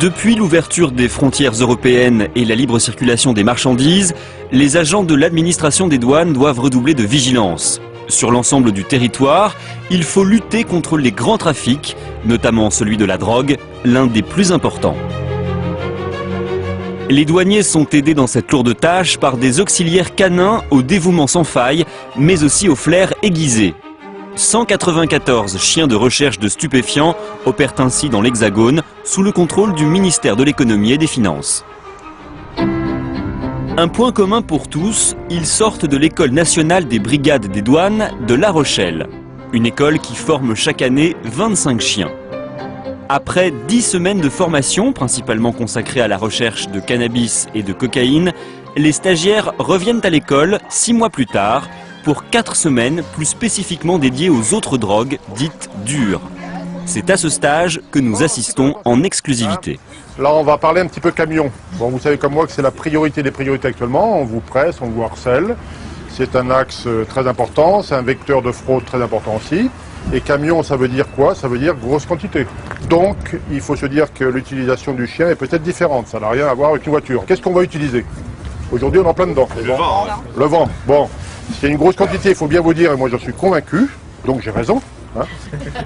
Depuis l'ouverture des frontières européennes et la libre circulation des marchandises, les agents de l'administration des douanes doivent redoubler de vigilance. Sur l'ensemble du territoire, il faut lutter contre les grands trafics, notamment celui de la drogue, l'un des plus importants. Les douaniers sont aidés dans cette lourde tâche par des auxiliaires canins au dévouement sans faille, mais aussi au flair aiguisé. 194 chiens de recherche de stupéfiants opèrent ainsi dans l'Hexagone, sous le contrôle du ministère de l'Économie et des Finances. Un point commun pour tous, ils sortent de l'École nationale des brigades des douanes de La Rochelle. Une école qui forme chaque année 25 chiens. Après 10 semaines de formation, principalement consacrée à la recherche de cannabis et de cocaïne, les stagiaires reviennent à l'école 6 mois plus tard, pour 4 semaines plus spécifiquement dédiées aux autres drogues dites dures. C'est à ce stage que nous assistons en exclusivité. Là, on va parler un petit peu camion. Bon, vous savez comme moi que c'est la priorité des priorités actuellement. On vous presse, on vous harcèle. C'est un axe très important, c'est un vecteur de fraude très important aussi. Et camion, ça veut dire quoi? Ça veut dire grosse quantité. Donc, il faut se dire que l'utilisation du chien est peut-être différente. Ça n'a rien à voir avec une voiture. Qu'est-ce qu'on va utiliser? Aujourd'hui, on est en plein dedans. Le vent. Hein. Le vent. Bon, s'il y a une grosse quantité, il faut bien vous dire, et moi j'en suis convaincu, donc j'ai raison, hein,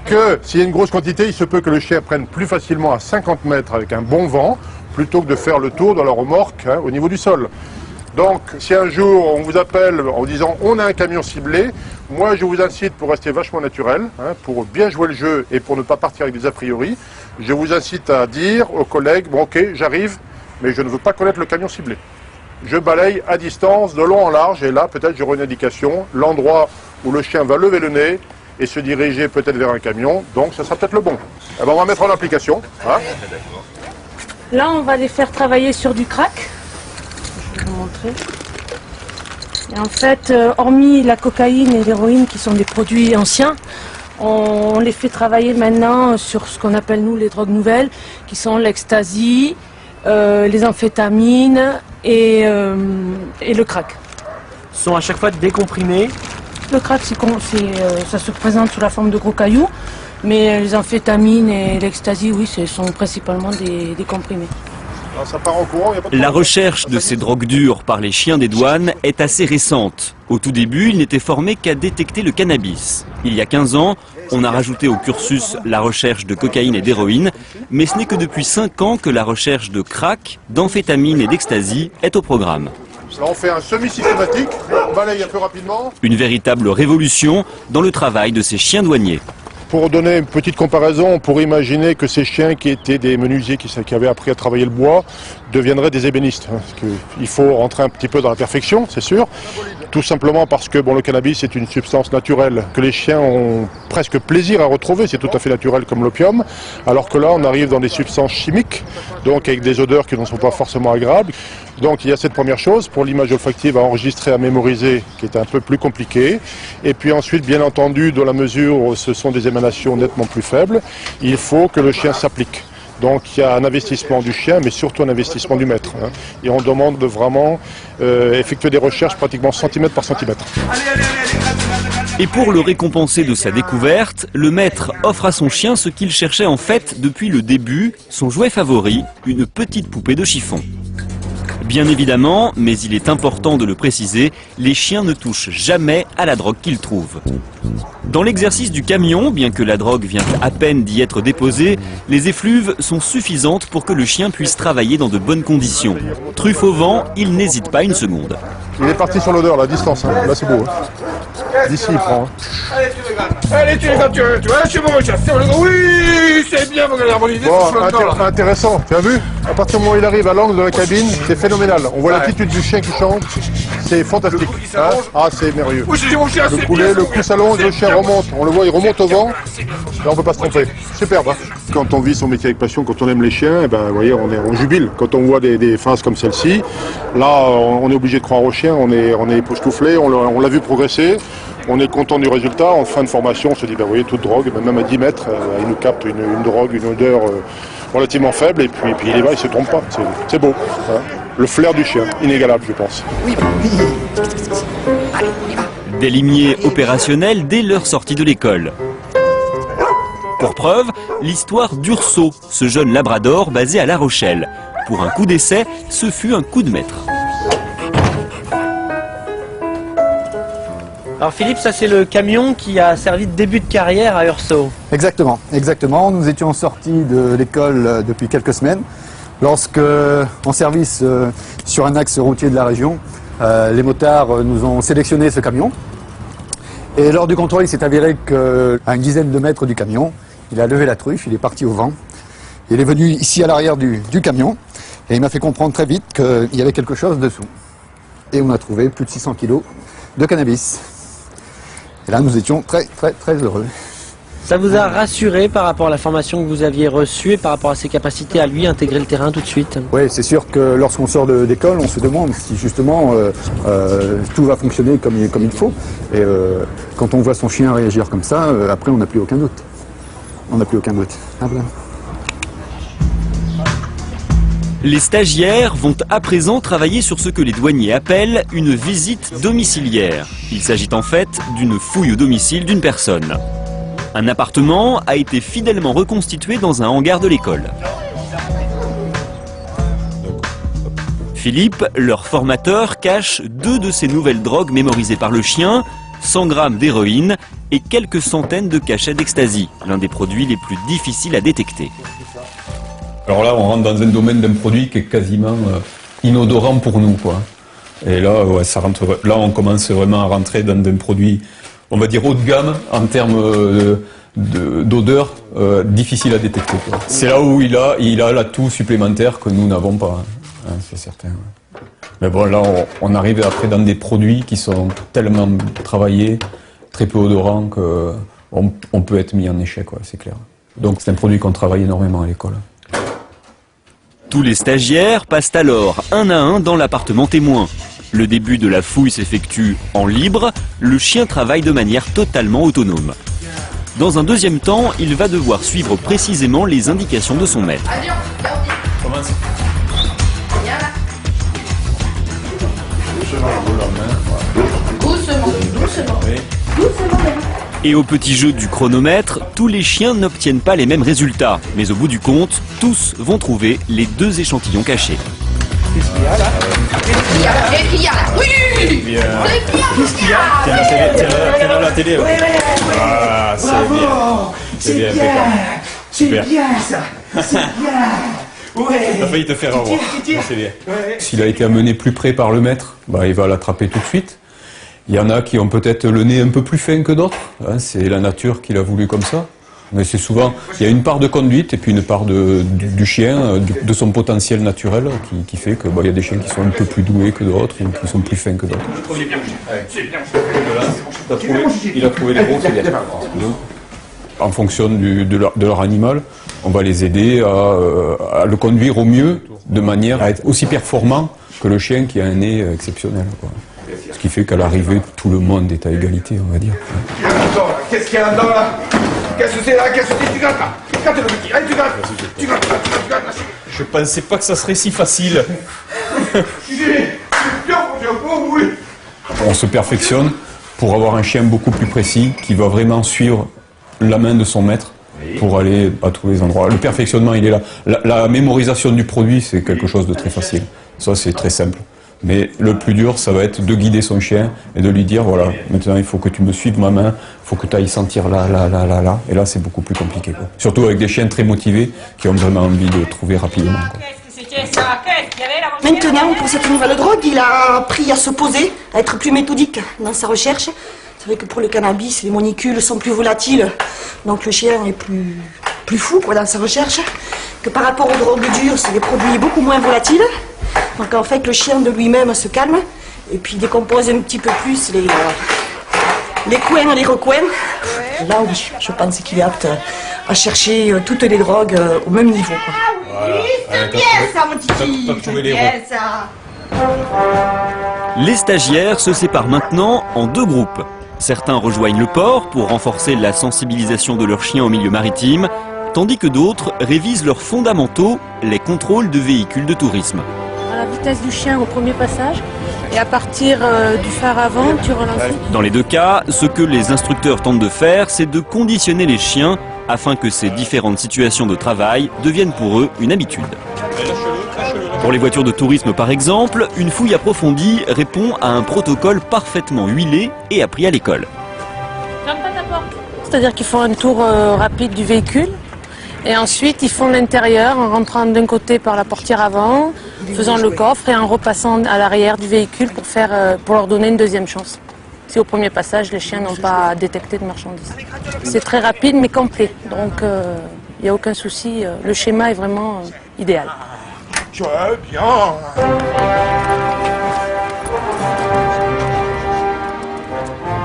que s'il y a une grosse quantité, il se peut que le chien prenne plus facilement à 50 mètres avec un bon vent, plutôt que de faire le tour de la remorque au niveau du sol. Donc, si un jour on vous appelle en disant on a un camion ciblé, moi je vous incite pour rester vachement naturel, pour bien jouer le jeu et pour ne pas partir avec des a priori, je vous incite à dire aux collègues, bon ok, j'arrive, mais je ne veux pas connaître le camion ciblé. Je balaye à distance, de long en large, et là peut-être j'aurai une indication, l'endroit où le chien va lever le nez et se diriger peut-être vers un camion, donc ça sera peut-être le bon. Eh ben, on va mettre en application. Hein. Là on va les faire travailler sur du crack. Je vais vous montrer. Et en fait, hormis la cocaïne et l'héroïne qui sont des produits anciens, on les fait travailler maintenant sur ce qu'on appelle nous les drogues nouvelles, qui sont l'ecstasy, les amphétamines et le crack. Sont à chaque fois décomprimés. Le crack, ça se présente sous la forme de gros cailloux, mais les amphétamines et l'ecstasy, oui, ce sont principalement des comprimés. Alors, ça part en courant, y a pas de La recherche de ces drogues dures par les chiens des douanes est assez récente. Au tout début, ils n'étaient formés qu'à détecter le cannabis. Il y a 15 ans, on a rajouté au cursus la recherche de cocaïne et d'héroïne, mais ce n'est que depuis 5 ans que la recherche de crack, d'amphétamine et d'ecstasy est au programme. Là, on fait un semi-systématique, on balaye un peu rapidement. Une véritable révolution dans le travail de ces chiens douaniers. Pour donner une petite comparaison, on pourrait imaginer que ces chiens qui étaient des menuisiers, qui avaient appris à travailler le bois, deviendraient des ébénistes. Parce il faut rentrer un petit peu dans la perfection, c'est sûr. Tout simplement parce que le cannabis est une substance naturelle que les chiens ont presque plaisir à retrouver, c'est tout à fait naturel comme l'opium, alors que là on arrive dans des substances chimiques, donc avec des odeurs qui ne sont pas forcément agréables. Donc il y a cette première chose, pour l'image olfactive à enregistrer, à mémoriser, qui est un peu plus compliqué. Et puis ensuite, bien entendu, dans la mesure où ce sont des émanations nettement plus faibles, il faut que le chien s'applique. Donc il y a un investissement du chien, mais surtout un investissement du maître. Et on demande de vraiment effectuer des recherches pratiquement centimètre par centimètre. Et pour le récompenser de sa découverte, le maître offre à son chien ce qu'il cherchait en fait depuis le début, son jouet favori, une petite poupée de chiffon. Bien évidemment, mais il est important de le préciser, les chiens ne touchent jamais à la drogue qu'ils trouvent. Dans l'exercice du camion, bien que la drogue vienne à peine d'y être déposée, les effluves sont suffisantes pour que le chien puisse travailler dans de bonnes conditions. Truffe au vent, il n'hésite pas une seconde. Il est parti sur l'odeur, la distance, là c'est beau. D'ici il prend. Allez, tu les as, tu vois, je suis bon, oui, c'est bien, vous allez harmoniser Bon, intéressant, tu as vu? À partir du moment où il arrive à l'angle de la cabine, c'est phénoménal. On voit l'attitude du chien qui change, c'est fantastique. Hein, ah, c'est merveilleux. Le poulet, le cou s'allonge, le chien remonte. On le voit, il remonte au vent. Là, on peut pas se tromper. Superbe. Hein. Quand on vit son métier avec passion, quand on aime les chiens, eh ben, vous voyez, on jubile. Quand on voit des phases comme celle-ci, là, on est obligé de croire aux chiens, on est époustouflé, on l'a vu progresser. On est content du résultat. En fin de formation, on se dit, ben, vous voyez, toute drogue, même à 10 mètres, il nous capte une drogue, une odeur relativement faible. Et puis il est là, il se trompe pas. C'est beau. Hein. Le flair du chien, inégalable, je pense. Des limiers opérationnels dès leur sortie de l'école. Pour preuve, l'histoire d'Urso, ce jeune labrador basé à La Rochelle. Pour un coup d'essai, ce fut un coup de maître. Alors Philippe, ça c'est le camion qui a servi de début de carrière à Urso. Exactement, exactement. Nous étions sortis de l'école depuis quelques semaines. Lorsque, en service sur un axe routier de la région, les motards nous ont sélectionné ce camion. Et lors du contrôle, il s'est avéré qu'à une dizaine de mètres du camion, il a levé la truffe, il est parti au vent. Il est venu ici à l'arrière du camion et il m'a fait comprendre très vite qu'il y avait quelque chose dessous. Et on a trouvé plus de 600 kilos de cannabis. Et là, nous étions très heureux. Ça vous a rassuré par rapport à la formation que vous aviez reçue et par rapport à ses capacités à lui intégrer le terrain tout de suite? Oui, c'est sûr que lorsqu'on sort d'école, on se demande si justement tout va fonctionner comme il faut. Et quand on voit son chien réagir comme ça, après on n'a plus aucun doute. On n'a plus aucun doute. Ah, voilà. Les stagiaires vont à présent travailler sur ce que les douaniers appellent une visite domiciliaire. Il s'agit en fait d'une fouille au domicile d'une personne. Un appartement a été fidèlement reconstitué dans un hangar de l'école. Philippe, leur formateur, cache 2 de ces nouvelles drogues mémorisées par le chien, 100 grammes d'héroïne et quelques centaines de cachets d'ecstasy, l'un des produits les plus difficiles à détecter. Alors là, on rentre dans un domaine d'un produit qui est quasiment inodorant pour nous, quoi. Et là, ouais, là, on commence vraiment à rentrer dans un produit, on va dire haut de gamme en termes d'odeur, difficile à détecter. C'est là où il a l'atout supplémentaire que nous n'avons pas, hein, c'est certain. Ouais. Mais bon, là, on arrive après dans des produits qui sont tellement travaillés, très peu odorants, qu'on peut être mis en échec, ouais, c'est clair. Donc c'est un produit qu'on travaille énormément à l'école. Tous les stagiaires passent alors un à un dans l'appartement témoin. Le début de la fouille s'effectue en libre, le chien travaille de manière totalement autonome. Dans un deuxième temps, il va devoir suivre précisément les indications de son maître. Et au petit jeu du chronomètre, tous les chiens n'obtiennent pas les mêmes résultats. Mais au bout du compte, tous vont trouver les 2 échantillons cachés. Qu'est-ce qu'il y a là? Qu'est-ce qu'il y a là? Oui! Qu'est-ce qu'il y a? Tiens la télé. Ah, c'est bien. C'est bien, c'est bien ça. C'est bien. Ouais. T'as failli te faire avoir. C'est bien. Ouais. S'il a été amené plus près par le maître, bah, il va l'attraper tout de suite. Il y en a qui ont peut-être le nez un peu plus fin que d'autres. Hein, c'est la nature qui l'a voulu comme ça. Mais c'est souvent, il y a une part de conduite et puis une part du chien, de son potentiel naturel qui fait que il y a des chiens qui sont un peu plus doués que d'autres ou qui sont plus fins que d'autres. Il a trouvé les bons, c'est bien. En fonction de leur animal, on va les aider à le conduire au mieux, de manière à être aussi performant que le chien qui a un nez exceptionnel, quoi. Ce qui fait qu'à l'arrivée, tout le monde est à égalité, on va dire. Qu'est-ce qu'il y a là-dedans là? Qu'est-ce que c'est là? Qu'est-ce que c'est? Tu grattes là? Gratte le petit, allez tu grattes! Tu grattes là, tu grattes là! Je pensais pas que ça serait si facile. On se perfectionne pour avoir un chien beaucoup plus précis qui va vraiment suivre la main de son maître pour aller à tous les endroits. Le perfectionnement, il est là. La mémorisation du produit, c'est quelque chose de très facile. Ça, c'est très simple. Mais le plus dur, ça va être de guider son chien et de lui dire, voilà, maintenant il faut que tu me suives ma main, il faut que tu ailles sentir là. Et là, c'est beaucoup plus compliqué, quoi. Surtout avec des chiens très motivés qui ont vraiment envie de trouver rapidement, quoi. Maintenant, pour cette nouvelle drogue, il a appris à se poser, à être plus méthodique dans sa recherche. C'est vrai que pour le cannabis, les molécules sont plus volatiles, donc le chien est plus fou, quoi, dans sa recherche. Que par rapport aux drogues dures, c'est des produits beaucoup moins volatiles. Donc en fait, le chien de lui-même se calme et puis décompose un petit peu plus les coins et les recoins. Ouais. Là, oui, je pense qu'il est apte à chercher toutes les drogues au même niveau, quoi. Voilà. Oui, c'est bien ça, mon titi. C'est bien ça. Les stagiaires se séparent maintenant en 2 groupes. Certains rejoignent le port pour renforcer la sensibilisation de leurs chiens au milieu maritime, tandis que d'autres révisent leurs fondamentaux, les contrôles de véhicules de tourisme. À la vitesse du chien au premier passage, et à partir du phare avant, tu relances. Dans les 2 cas, ce que les instructeurs tentent de faire, c'est de conditionner les chiens afin que ces différentes situations de travail deviennent pour eux une habitude. Pour les voitures de tourisme par exemple, une fouille approfondie répond à un protocole parfaitement huilé et appris à l'école. C'est-à-dire qu'ils font un tour rapide du véhicule et ensuite ils font l'intérieur en rentrant d'un côté par la portière avant, faisant le coffre et en repassant à l'arrière du véhicule pour leur donner une deuxième chance. Si au premier passage les chiens n'ont pas détecté de marchandises. C'est très rapide mais complet, donc il n'y a aucun souci, le schéma est vraiment idéal. Bien.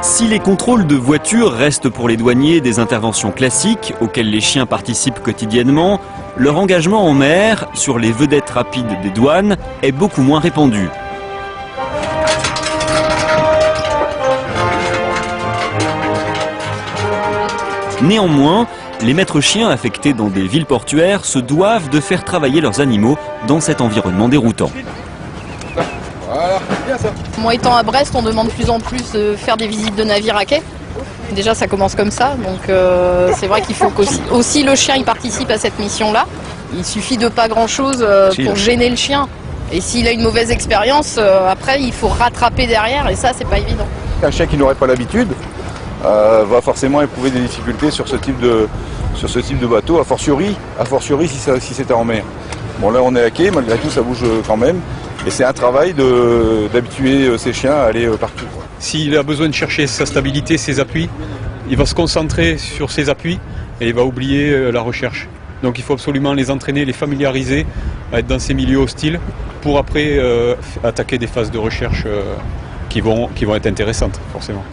Si les contrôles de voitures restent pour les douaniers des interventions classiques auxquelles les chiens participent quotidiennement, leur engagement en mer sur les vedettes rapides des douanes est beaucoup moins répandu. Néanmoins, les maîtres chiens affectés dans des villes portuaires se doivent de faire travailler leurs animaux dans cet environnement déroutant. Voilà, bien ça. Moi étant à Brest, on demande de plus en plus de faire des visites de navires à quai. Déjà ça commence comme ça, donc c'est vrai qu'il faut qu'aussi le chien il participe à cette mission-là. Il suffit de pas grand-chose pour gêner le chien. Et s'il a une mauvaise expérience, après il faut rattraper derrière et ça c'est pas évident. Un chien qui n'aurait pas l'habitude va forcément éprouver des difficultés sur ce type de bateau, a fortiori si c'était en mer. Bon là on est à quai, malgré tout ça bouge quand même. Et c'est un travail d'habituer ces chiens à aller partout. S'il a besoin de chercher sa stabilité, ses appuis, il va se concentrer sur ses appuis et il va oublier la recherche. Donc il faut absolument les entraîner, les familiariser à être dans ces milieux hostiles pour après attaquer des phases de recherche qui vont être intéressantes forcément.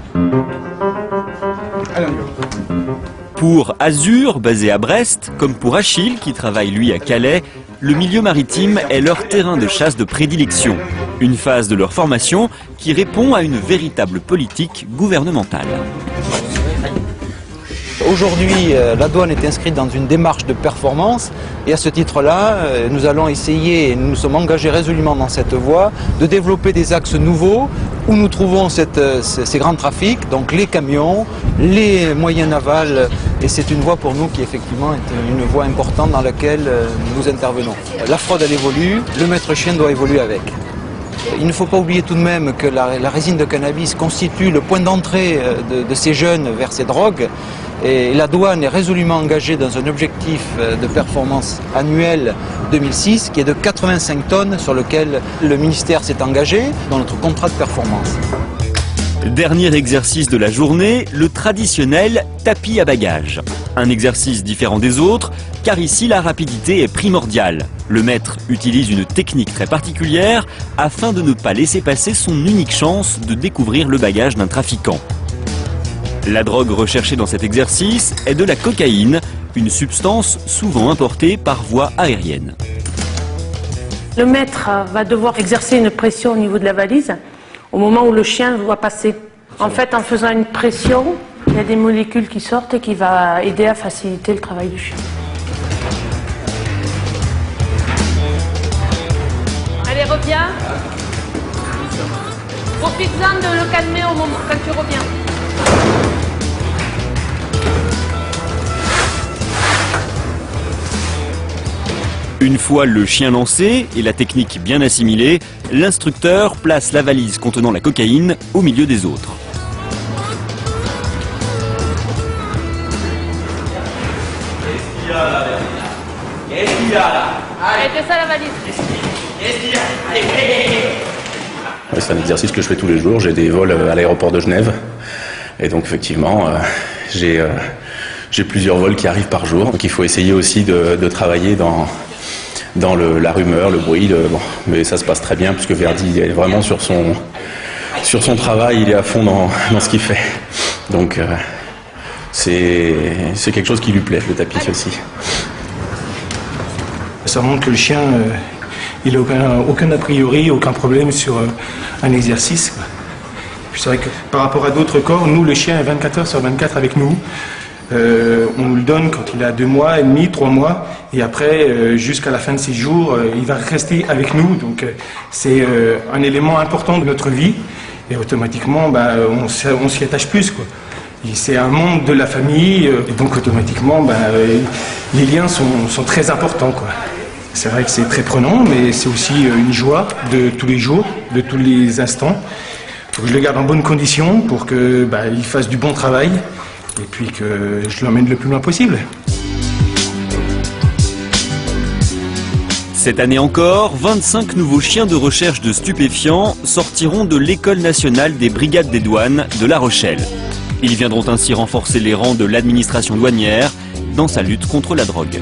Allez, on y va. Pour Azur, basé à Brest, comme pour Achille, qui travaille lui à Calais, le milieu maritime est leur terrain de chasse de prédilection. Une phase de leur formation qui répond à une véritable politique gouvernementale. Aujourd'hui, la douane est inscrite dans une démarche de performance et à ce titre-là, nous allons essayer, et nous nous sommes engagés résolument dans cette voie, de développer des axes nouveaux où nous trouvons ces grands trafics, donc les camions, les moyens navals, et c'est une voie pour nous qui effectivement est une voie importante dans laquelle nous intervenons. La fraude elle évolue, le maître chien doit évoluer avec. Il ne faut pas oublier tout de même que la résine de cannabis constitue le point d'entrée de ces jeunes vers ces drogues. Et la douane est résolument engagée dans un objectif de performance annuel 2006 qui est de 85 tonnes sur lequel le ministère s'est engagé dans notre contrat de performance. Dernier exercice de la journée, le traditionnel tapis à bagages. Un exercice différent des autres, car ici la rapidité est primordiale. Le maître utilise une technique très particulière afin de ne pas laisser passer son unique chance de découvrir le bagage d'un trafiquant. La drogue recherchée dans cet exercice est de la cocaïne, une substance souvent importée par voie aérienne. Le maître va devoir exercer une pression au niveau de la valise au moment où le chien doit passer. En fait, en faisant une pression, il y a des molécules qui sortent et qui vont aider à faciliter le travail du chien. Allez, reviens. Profite-en de le calmer au moment quand tu reviens. Une fois le chien lancé et la technique bien assimilée, l'instructeur place la valise contenant la cocaïne au milieu des autres. Allez, descends la valise. C'est un exercice que je fais tous les jours. J'ai des vols à l'aéroport de Genève. Et donc effectivement, j'ai plusieurs vols qui arrivent par jour. Donc il faut essayer aussi de travailler dans la rumeur, le bruit. Bon. Mais ça se passe très bien puisque Verdi est vraiment sur son travail. Il est à fond dans ce qu'il fait. Donc c'est quelque chose qui lui plaît, le tapis aussi. Ça montre que le chien, il n'a aucun a priori, aucun problème sur un exercice. Puis c'est vrai que par rapport à d'autres corps, nous, le chien est 24 heures sur 24 avec nous. On nous le donne quand il a 2 mois et demi, 3 mois. Et après, jusqu'à la fin de ses jours, il va rester avec nous. Donc c'est un élément important de notre vie. Et automatiquement, on s'y attache plus, quoi. C'est un membre de la famille, et donc automatiquement, les liens sont très importants, quoi. C'est vrai que c'est très prenant, mais c'est aussi une joie de tous les jours, de tous les instants. Faut que je le garde en bonne condition pour que il fasse du bon travail et puis que je l'emmène le plus loin possible. Cette année encore, 25 nouveaux chiens de recherche de stupéfiants sortiront de l'École nationale des brigades des douanes de La Rochelle. Ils viendront ainsi renforcer les rangs de l'administration douanière dans sa lutte contre la drogue.